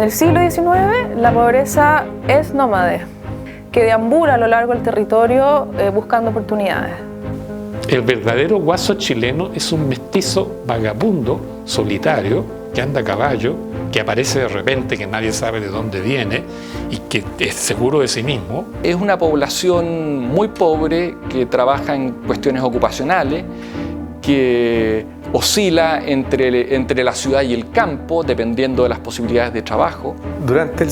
En el siglo XIX, la pobreza es nómade, que deambula a lo largo del territorio buscando oportunidades. El verdadero guaso chileno es un mestizo vagabundo, solitario, que anda a caballo, que aparece de repente, que nadie sabe de dónde viene y que es seguro de sí mismo. Es una población muy pobre que trabaja en cuestiones ocupacionales, que oscila entre la ciudad y el campo, dependiendo de las posibilidades de trabajo. Durante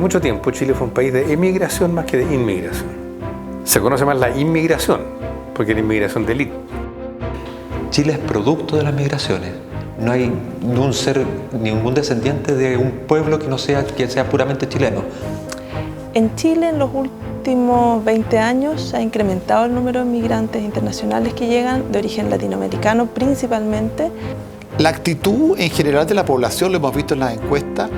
mucho tiempo, Chile fue un país de emigración más que de inmigración. Se conoce más la inmigración, porque la inmigración de élite. Chile es producto de las migraciones. No hay ningún descendiente de un pueblo que sea puramente chileno. En Chile, en los últimos 20 años, se ha incrementado el número de migrantes internacionales que llegan de origen latinoamericano principalmente. La actitud en general de la población, lo hemos visto en las encuestas,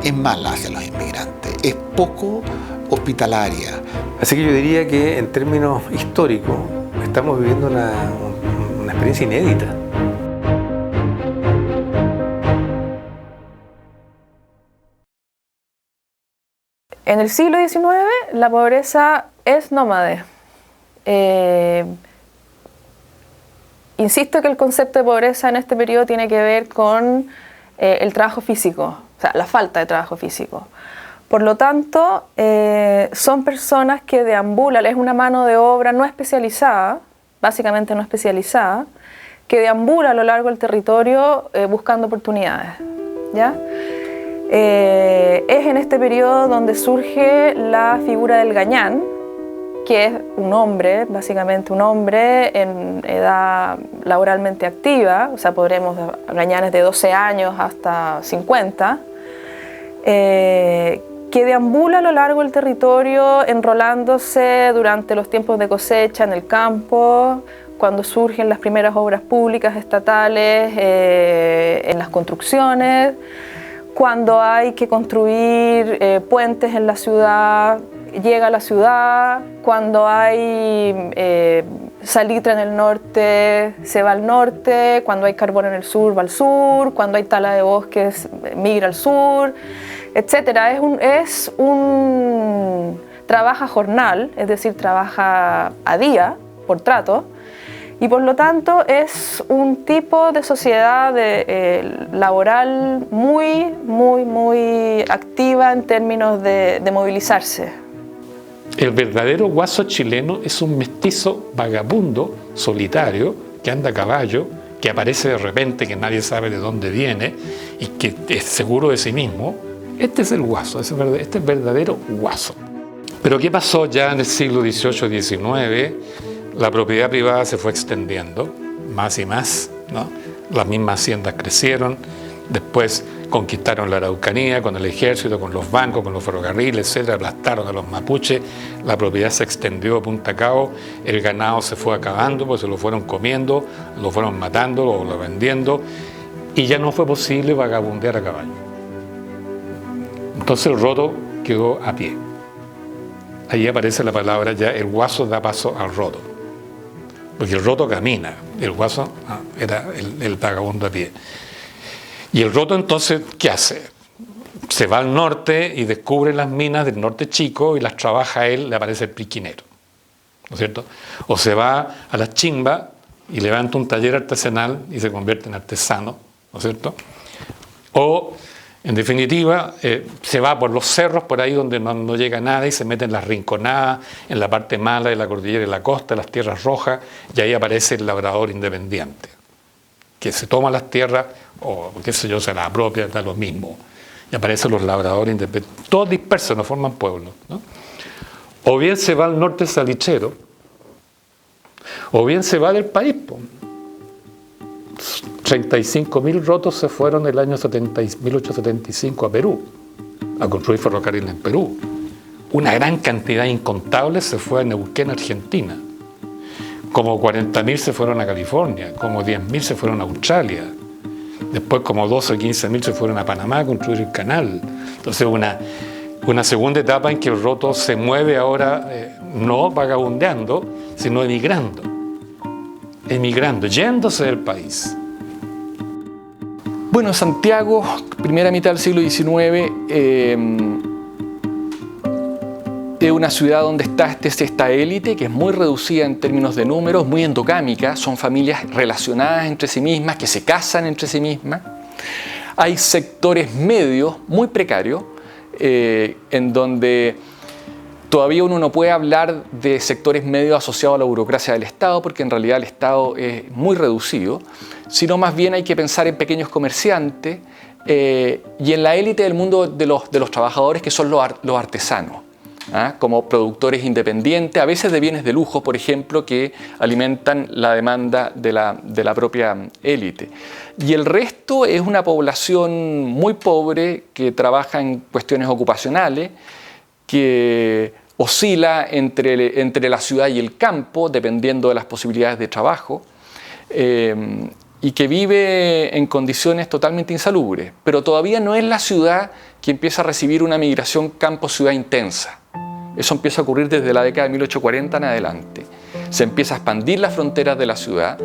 es mala hacia los inmigrantes, es poco hospitalaria. Así que yo diría que en términos históricos estamos viviendo una experiencia inédita. En el siglo XIX, la pobreza es nómade. Insisto que el concepto de pobreza en este periodo tiene que ver con el trabajo físico, o sea, la falta de trabajo físico. Por lo tanto, son personas que deambulan, es una mano de obra no especializada, básicamente no especializada, que deambula a lo largo del territorio buscando oportunidades, ¿ya? Es en este periodo donde surge la figura del gañán, que es un hombre, básicamente un hombre en edad laboralmente activa, o sea, podremos gañanes de 12 años hasta 50, que deambula a lo largo del territorio enrolándose durante los tiempos de cosecha en el campo, cuando surgen las primeras obras públicas estatales, en las construcciones, cuando hay que construir puentes en la ciudad, llega a la ciudad, cuando hay salitre en el norte, se va al norte, cuando hay carbón en el sur, va al sur, cuando hay tala de bosques, migra al sur, etc. Trabaja jornal, es decir, trabaja a día, por trato, y por lo tanto es un tipo de sociedad laboral muy activa en términos de movilizarse. El verdadero guaso chileno es un mestizo vagabundo, solitario, que anda a caballo, que aparece de repente, que nadie sabe de dónde viene y que es seguro de sí mismo. Este es el guaso, este es el verdadero guaso. Pero ¿qué pasó ya en el siglo XVIII-XIX? La propiedad privada se fue extendiendo más y más, ¿no? Las mismas haciendas crecieron, después conquistaron la Araucanía con el ejército, con los bancos, con los ferrocarriles, etc. Aplastaron a los mapuches, la propiedad se extendió a punta cabo, el ganado se fue acabando, pues se lo fueron comiendo, lo fueron matando, lo vendiendo, y ya no fue posible vagabundear a caballo. Entonces el roto quedó a pie. Ahí aparece la palabra ya, el guaso da paso al roto. Porque el roto camina, el guaso era el vagabundo a pie. Y el roto entonces, ¿qué hace? Se va al norte y descubre las minas del norte chico y las trabaja él, le aparece el piquinero, ¿no es cierto? O se va a la chimba y levanta un taller artesanal y se convierte en artesano, ¿no es cierto? O, en definitiva, se va por los cerros, por ahí donde no llega nada, y se mete en las rinconadas, en la parte mala de la cordillera de la costa, las tierras rojas, y ahí aparece el labrador independiente, que se toma las tierras, o qué sé yo, se las apropia, da lo mismo. Y aparecen los labradores independientes, todos dispersos, no forman pueblos, ¿no? O bien se va al norte salichero, o bien se va del país, 35.000 rotos se fueron el año 1875 a Perú, a construir ferrocarriles en Perú. Una gran cantidad incontable se fue a Neuquén, Argentina. Como 40.000 se fueron a California, como 10.000 se fueron a Australia. Después como 12 o 15.000 se fueron a Panamá a construir el canal. Entonces una segunda etapa en que el roto se mueve ahora no vagabundeando, sino emigrando, yéndose del país. Bueno, Santiago, primera mitad del siglo XIX, es una ciudad donde está esta élite que es muy reducida en términos de números, muy endogámica, son familias relacionadas entre sí mismas, que se casan entre sí mismas. Hay sectores medios muy precarios, en donde todavía uno no puede hablar de sectores medios asociados a la burocracia del Estado, porque en realidad el Estado es muy reducido, sino más bien hay que pensar en pequeños comerciantes y en la élite del mundo de los trabajadores, que son los artesanos, como productores independientes, a veces de bienes de lujo, por ejemplo, que alimentan la demanda de la propia élite. Y el resto es una población muy pobre que trabaja en cuestiones ocupacionales, que oscila entre la ciudad y el campo, dependiendo de las posibilidades de trabajo, y que vive en condiciones totalmente insalubres. Pero todavía no es la ciudad que empieza a recibir una migración campo-ciudad intensa. Eso empieza a ocurrir desde la década de 1840 en adelante. Se empieza a expandir las fronteras de la ciudad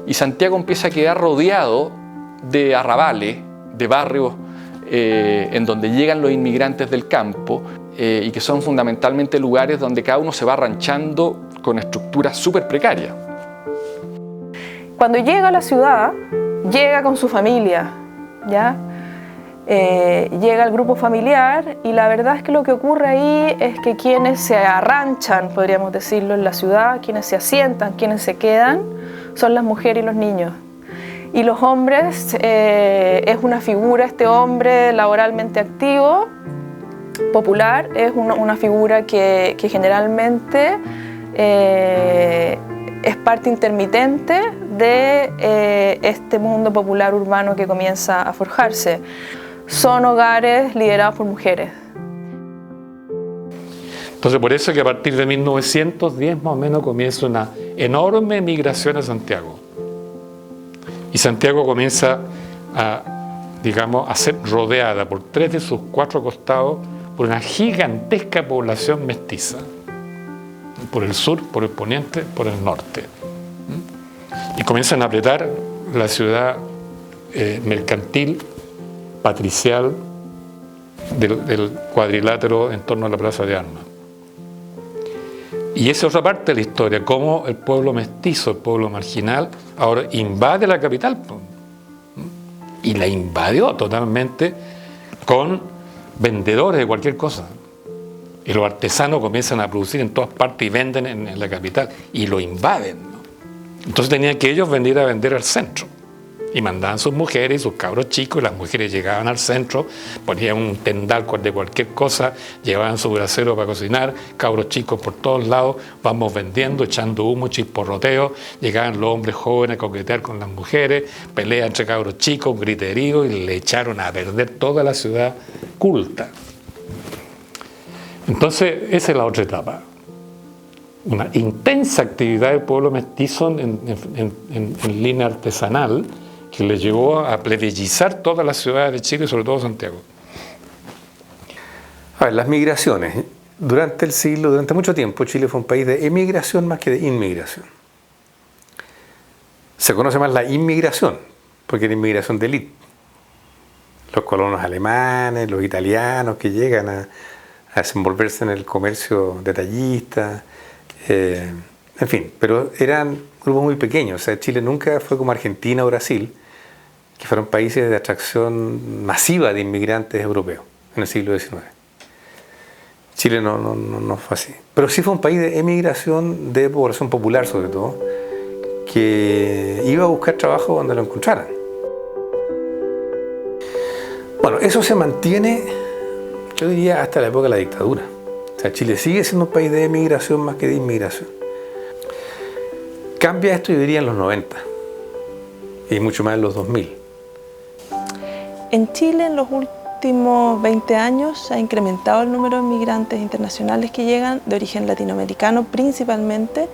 y Santiago empieza a quedar rodeado de arrabales, de barrios en donde llegan los inmigrantes del campo y que son fundamentalmente lugares donde cada uno se va ranchando con estructuras súper precarias. Cuando llega a la ciudad, llega con su familia, ¿ya? Llega el grupo familiar y la verdad es que lo que ocurre ahí es que quienes se arranchan, podríamos decirlo, en la ciudad, quienes se asientan, quienes se quedan, son las mujeres y los niños. Y los hombres, es una figura, este hombre laboralmente activo, popular, es una figura que generalmente es parte intermitente de este mundo popular urbano que comienza a forjarse. Son hogares liderados por mujeres. Entonces, por eso es que a partir de 1910 más o menos comienza una enorme migración a Santiago. Y Santiago comienza a ser rodeada por 3 de sus 4 costados por una gigantesca población mestiza. Por el sur, por el poniente, por el norte. Y comienzan a apretar la ciudad mercantil, patricial, del cuadrilátero en torno a la Plaza de Armas. Y esa es otra parte de la historia, cómo el pueblo mestizo, el pueblo marginal, ahora invade la capital. Y la invadió totalmente con vendedores de cualquier cosa. Y los artesanos comienzan a producir en todas partes y venden en la capital. Y lo invaden, ¿no? Entonces tenían que ellos venir a vender al centro. Y mandaban sus mujeres y sus cabros chicos, y las mujeres llegaban al centro, ponían un tendal de cualquier cosa, llevaban su brasero para cocinar, cabros chicos por todos lados, vamos vendiendo, echando humo, chisporroteo, llegaban los hombres jóvenes a coquetear con las mujeres, pelea entre cabros chicos, un griterío, y le echaron a perder toda la ciudad culta. Entonces, esa es la otra etapa. Una intensa actividad del pueblo mestizo en línea artesanal, que le llevó a plebeyizar todas las ciudades de Chile, sobre todo Santiago. A ver, las migraciones. Durante mucho tiempo, Chile fue un país de emigración más que de inmigración. Se conoce más la inmigración, porque era inmigración de élite. Los colonos alemanes, los italianos que llegan a desenvolverse en el comercio detallista, en fin, pero eran grupos muy pequeños. O sea, Chile nunca fue como Argentina o Brasil, que fueron países de atracción masiva de inmigrantes europeos en el siglo XIX. Chile no fue así. Pero sí fue un país de emigración de población popular, sobre todo, que iba a buscar trabajo donde lo encontraran. Bueno, eso se mantiene, yo diría, hasta la época de la dictadura. O sea, Chile sigue siendo un país de emigración más que de inmigración. Cambia esto, yo diría, en los 90 y mucho más en los 2000. En Chile, en los últimos 20 años, se ha incrementado el número de migrantes internacionales que llegan de origen latinoamericano principalmente.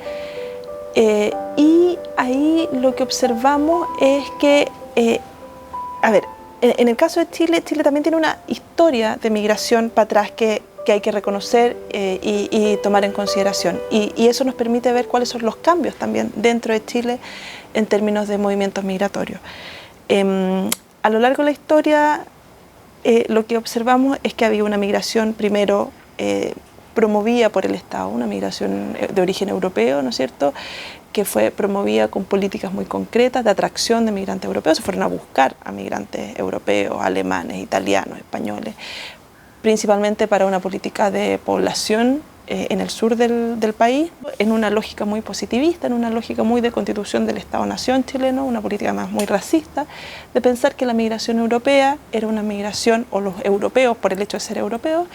Y ahí lo que observamos es que, en el caso de Chile, Chile también tiene una historia de migración para atrás que hay que reconocer y tomar en consideración. Y eso nos permite ver cuáles son los cambios también dentro de Chile en términos de movimientos migratorios. A lo largo de la historia, lo que observamos es que había una migración primero promovida por el Estado, una migración de origen europeo, ¿no es cierto?, que fue promovida con políticas muy concretas de atracción de migrantes europeos. Se fueron a buscar a migrantes europeos, alemanes, italianos, españoles, principalmente para una política de población en el sur del país, en una lógica muy positivista, en una lógica muy de constitución del Estado-Nación chileno, una política más muy racista, de pensar que la migración europea era una migración, o los europeos, por el hecho de ser europeos,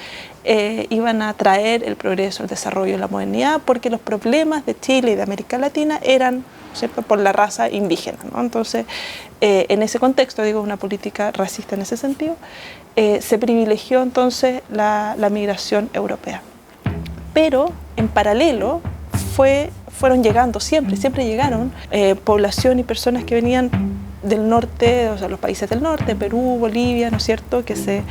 iban a traer el progreso, el desarrollo y la modernidad, porque los problemas de Chile y de América Latina eran, ¿cierto?, por la raza indígena, ¿no? Entonces, en ese contexto, digo, una política racista en ese sentido, se privilegió entonces la migración europea. Pero en paralelo fueron llegando siempre llegaron población y personas que venían del norte, o sea, los países del norte, Perú, Bolivia, ¿no es cierto?, que se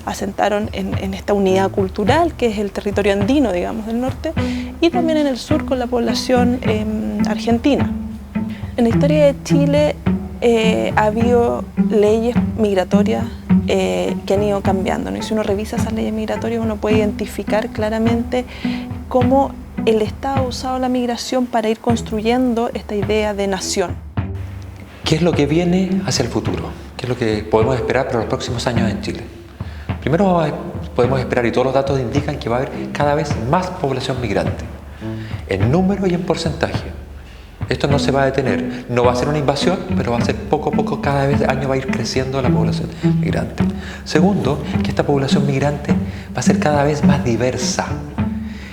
asentaron en esta unidad cultural que es el territorio andino, digamos, del norte, y también en el sur con la población argentina. En la historia de Chile ha habido leyes migratorias que han ido cambiando, ¿no? Y si uno revisa esas leyes migratorias, uno puede identificar claramente cómo el Estado ha usado la migración para ir construyendo esta idea de nación. ¿Qué es lo que viene hacia el futuro? ¿Qué es lo que podemos esperar para los próximos años en Chile? Primero podemos esperar, y todos los datos indican que va a haber cada vez más población migrante, en número y en porcentaje. Esto no se va a detener, no va a ser una invasión, pero va a ser poco a poco, cada vez año va a ir creciendo la población migrante. Segundo, que esta población migrante va a ser cada vez más diversa.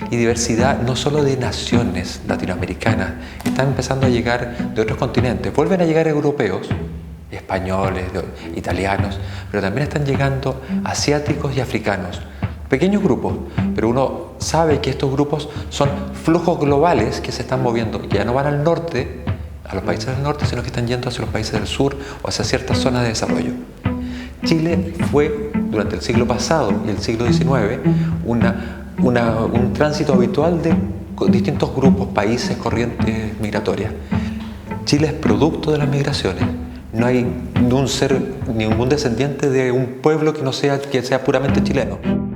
Y diversidad no solo de naciones latinoamericanas, están empezando a llegar de otros continentes. Vuelven a llegar europeos, españoles, italianos, pero también están llegando asiáticos y africanos. Pequeños grupos, pero uno sabe que estos grupos son flujos globales que se están moviendo. Ya no van al norte, a los países del norte, sino que están yendo hacia los países del sur o hacia ciertas zonas de desarrollo. Chile fue, durante el siglo pasado y el siglo XIX, un tránsito habitual de distintos grupos, países, corrientes migratorias. Chile es producto de las migraciones. No hay ningún descendiente de un pueblo que sea puramente chileno.